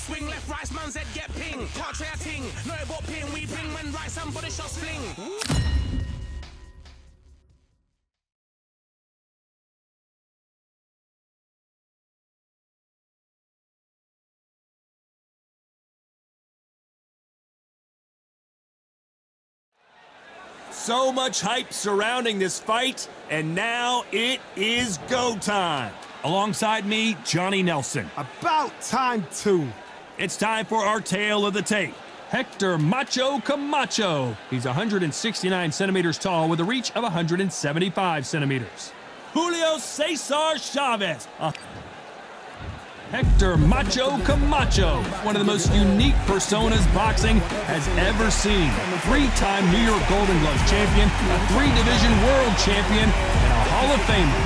swing, left, right, man's head get ping. Can't try a ting, know about ping, we bring when right, some body shots fling. So much hype surrounding this fight, and now it is go time. Alongside me, Johnny Nelson. About time, too. It's time for our tale of the tape. Héctor Macho Camacho. He's 169 centimeters tall with a reach of 175 centimeters. Julio César Chávez. Héctor Macho Camacho, one of the most unique personas boxing has ever seen. Three-time New York Golden Gloves champion, a three-division world champion, and a Hall of Famer.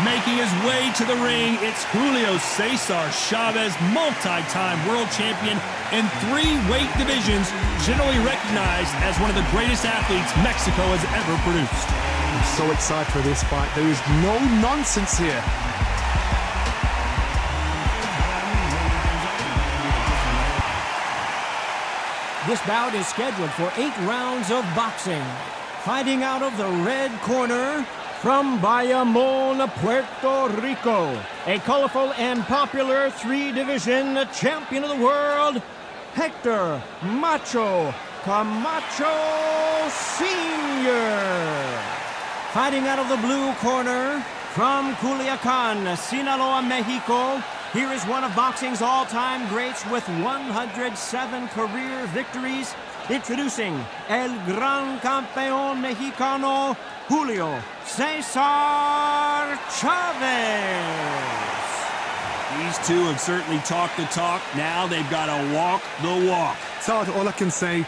Making his way to the ring, it's Julio César Chávez, multi-time world champion in 3 weight divisions, generally recognized as one of the greatest athletes Mexico has ever produced. I'm so excited for this fight. There is no nonsense here. This bout is scheduled for 8 rounds of boxing. Fighting out of the red corner, from Bayamón, Puerto Rico, a colorful and popular 3-division champion of the world, Héctor Macho Camacho Sr. Fighting out of the blue corner, from Culiacán, Sinaloa, Mexico, here is one of boxing's all-time greats with 107 career victories. Introducing El Gran Campeón Mexicano, Julio César Chávez. These two have certainly talked the talk. Now they've got to walk the walk. Todd, all I can say,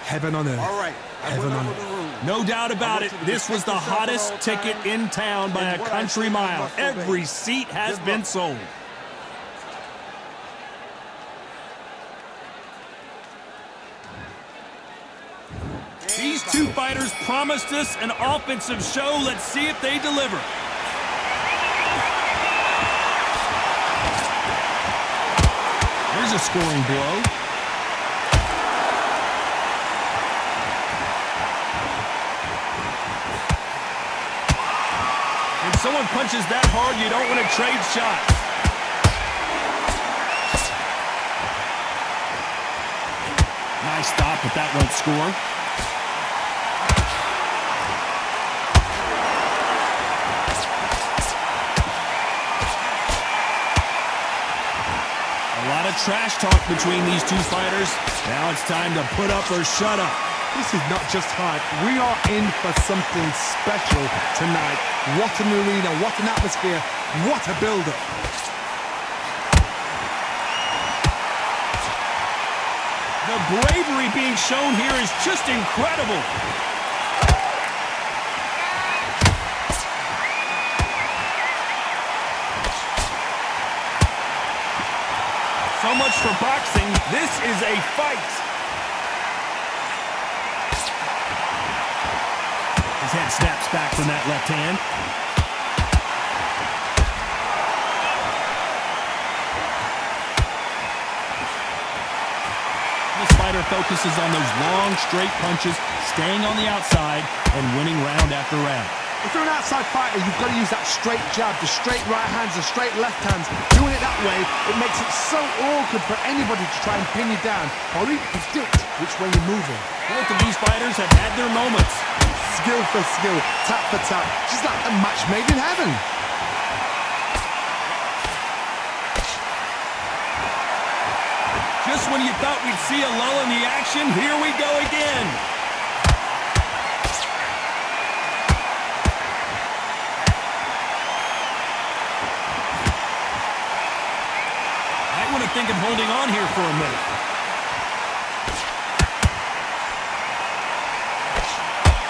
heaven on earth. All right. Heaven on earth. No doubt about it, this was the hottest ticket in town by a country mile. Every seat has been sold. These two fighters promised us an offensive show. Let's see if they deliver. There's a scoring blow. If someone punches that hard, you don't want to trade shots. Nice stop, but that won't score. A lot of trash talk between these two fighters. Now it's time to put up or shut up. This is not just hype. We are in for something special tonight. What an arena, what an atmosphere, what a build-up. The bravery being shown here is just incredible. So much for boxing. This is a fight. His head snaps back from that left hand. This fighter focuses on those long, straight punches, staying on the outside and winning round after round. If you're an outside fighter, you've got to use that straight jab, the straight right hands, the straight left hands. Doing it that way, it makes it so awkward for anybody to try and pin you down or even predict which way you're moving. Both of these fighters have had their moments. Skill for skill, tap for tap, just like a match made in heaven. Just when you thought we'd see a lull in the action, here we go again. Might want to think of holding on here for a minute.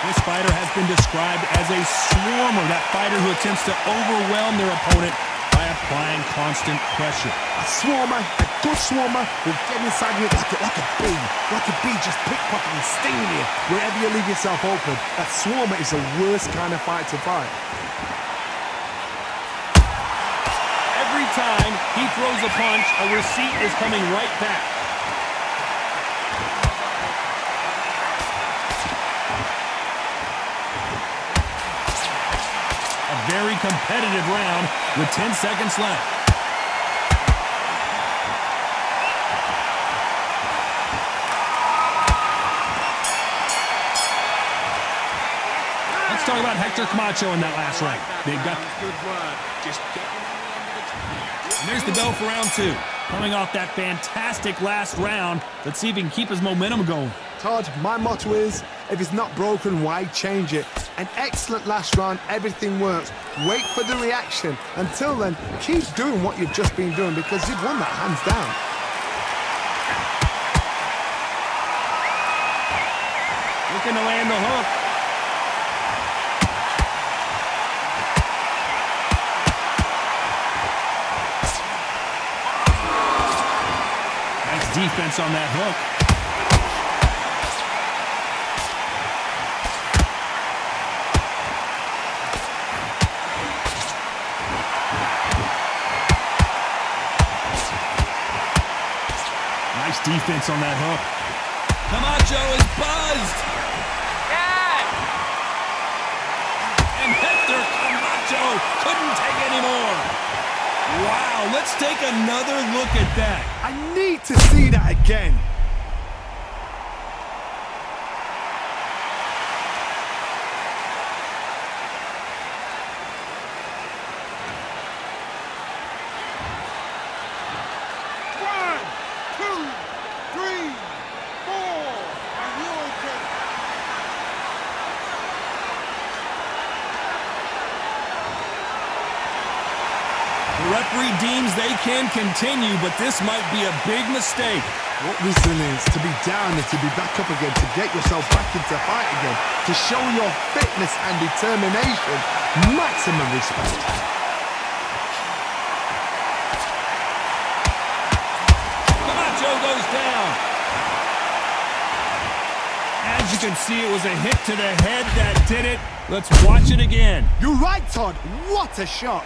This fighter has been described as a swarmer, that fighter who attempts to overwhelm their opponent by applying constant pressure. A swarmer, a good swarmer, will get inside you like a bee. Like a bee just pickpocketing, stinging you wherever you leave yourself open. That swarmer is the worst kind of fight to fight. Every time he throws a punch, a receipt is coming right back. A very competitive round with 10 seconds left. Let's talk about Héctor Camacho in that last round. They've got Good work. Just get And there's the bell for round 2. Coming off that fantastic last round, let's see if he can keep his momentum going. Todd, my motto is, if it's not broken, why change it? An excellent last round, everything works. Wait for the reaction. Until then, keep doing what you've just been doing because you've won that hands down. Looking to land the hook. Nice defense on that hook. Nice defense on that hook. Camacho is buzzed. And Héctor Camacho couldn't take any more. Wow, let's take another look at that. I need to see that again. The referee deems they can continue, but this might be a big mistake. What resilience to be down and to be back up again, to get yourself back into fight again, to show your fitness and determination. Maximum respect. Camacho goes down. As you can see, it was a hit to the head that did it. Let's watch it again. You're right, Todd. What a shot.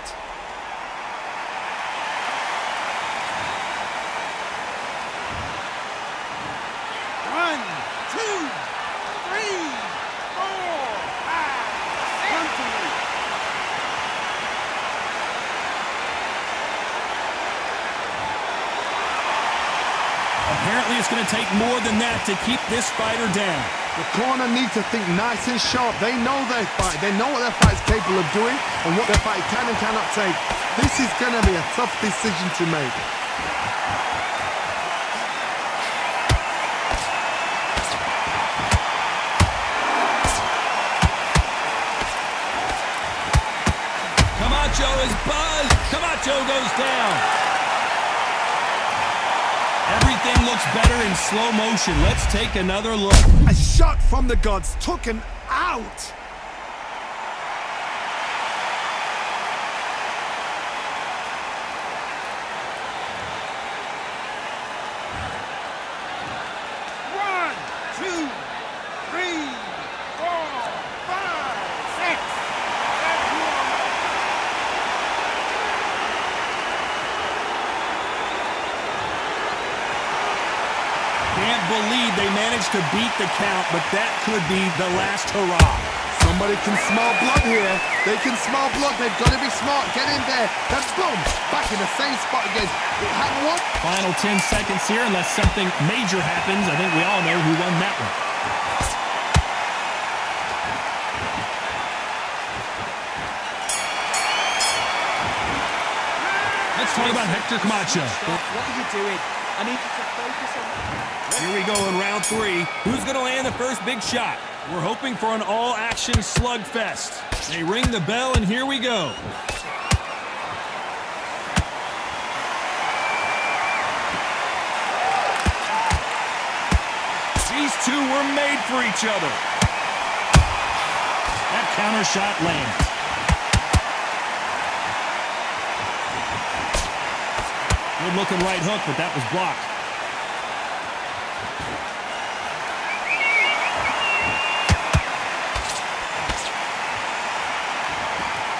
Apparently, it's going to take more than that to keep this fighter down. The corner need to think nice and sharp. They know their fight. They know what their fight's capable of doing and what their fight can and cannot take. This is going to be a tough decision to make. Camacho is buzzed. Camacho goes down. Everything looks better in slow motion. Let's take another look. A shot from the gods took him out. One, two, three, four, five, six. Can't believe they managed to beat the count, but that could be the last hurrah. Somebody can smell blood here. They can smell blood. They've got to be smart. Get in there. Then boom, back in the same spot again. It had one. Final 10 seconds here, unless something major happens. I think we all know who won that one. Let's talk about Héctor Camacho. What are you doing? I need you to focus on that. Here we go in round 3. Who's going to land the first big shot? We're hoping for an all-action slugfest. They ring the bell, and here we go. These two were made for each other. That counter shot lands. Good looking right hook, but that was blocked.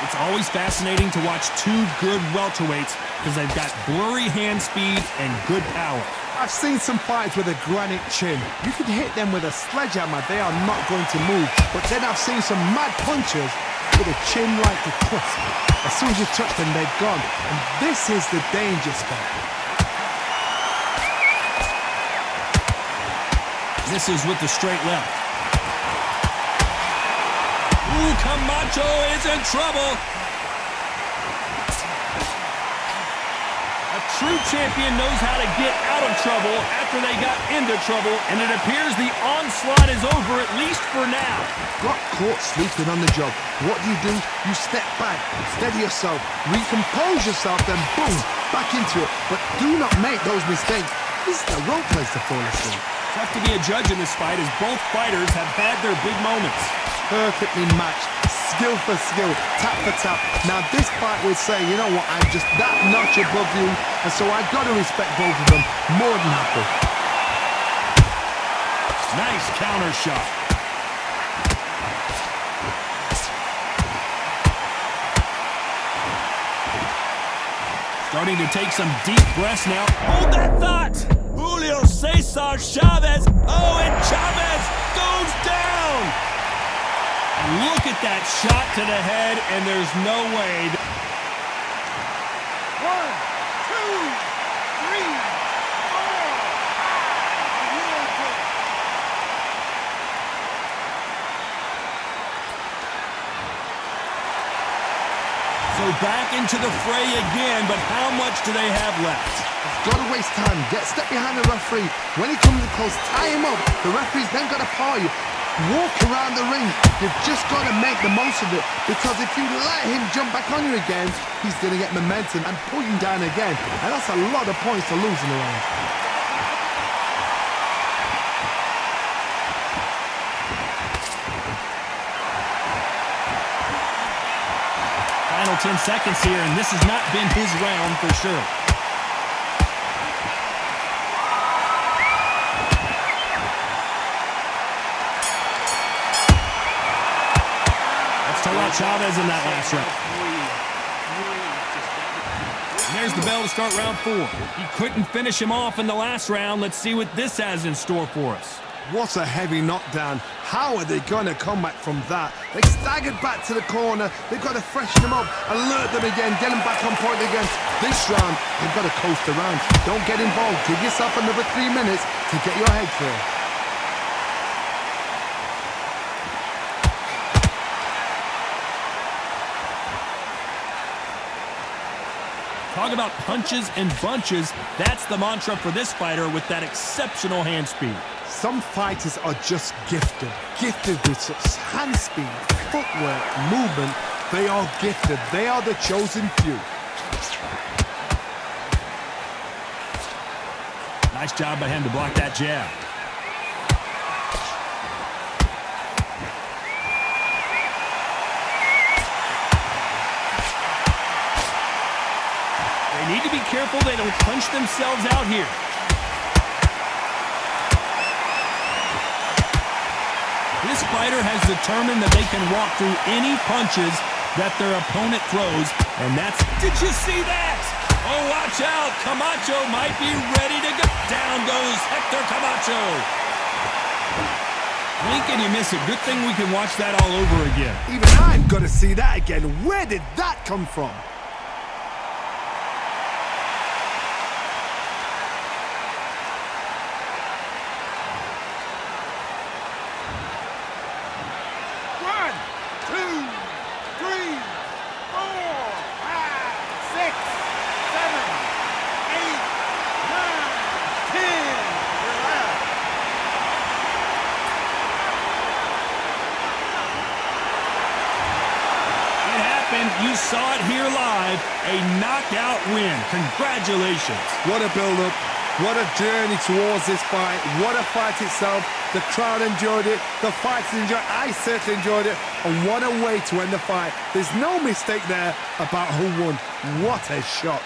It's always fascinating to watch two good welterweights because they've got blurry hand speed and good power. I've seen some fights with a granite chin. You could hit them with a sledgehammer, they are not going to move. But then I've seen some mad punchers with a chin like a crisp. As soon as you touch them, they're gone. And this is the danger spot. This is with the straight left. Ooh, Camacho is in trouble. A true champion knows how to get out of trouble after they got into trouble, and it appears the onslaught is over, at least for now. Got caught sleeping on the job. What do? You step back, steady yourself, recompose yourself, then boom, back into it. But do not make those mistakes. This is the wrong place to fall asleep. Tough to be a judge in this fight as both fighters have had their big moments. Perfectly matched, skill for skill, tap for tap. Now this fight would say, you know what, I'm just that notch above you, and so I've got to respect both of them more than happy. Nice counter shot. Starting to take some deep breaths now. Hold that thought! Julio César Chávez. Oh, and Chávez goes down! Look at that shot to the head, and there's no way. 1, 2, 3, 4. So back into the fray again, but how much do they have left? Got to waste time. Get step behind the referee. When he comes in close, tie him up. The referee's then got to paw you. Walk around the ring. You've just got to make the most of it, because if you let him jump back on you again, he's going to get momentum and pull you down again, and that's a lot of points to lose in the round. Final 10 seconds here, and this has not been his round for sure. Chávez in that last round. And there's the bell to start round 4. He couldn't finish him off in the last round. Let's see what this has in store for us. What a heavy knockdown. How are they going to come back from that? They staggered back to the corner. They've got to freshen them up, alert them again, get them back on point again. This round, they've got to coast around. Don't get involved. Give yourself another 3 minutes to get your head clear. Talk about punches and bunches. That's the mantra for this fighter with that exceptional hand speed. Some fighters are just gifted. Gifted with such hand speed, footwork, movement. They are gifted. They are the chosen few. Nice job by him to block that jab. They need to be careful they don't punch themselves out here. This fighter has determined that they can walk through any punches that their opponent throws, and that's... Did you see that? Oh, watch out! Camacho might be ready to go. Down goes Héctor Camacho. Blink and you miss it. Good thing we can watch that all over again. Even I've got to see that again. Where did that come from? You saw it here live, a knockout win. Congratulations. What a build-up, what a journey towards this fight, what a fight itself. The crowd enjoyed it, the fighters enjoyed it, I certainly enjoyed it, and what a way to end the fight. There's no mistake there about who won. What a shot.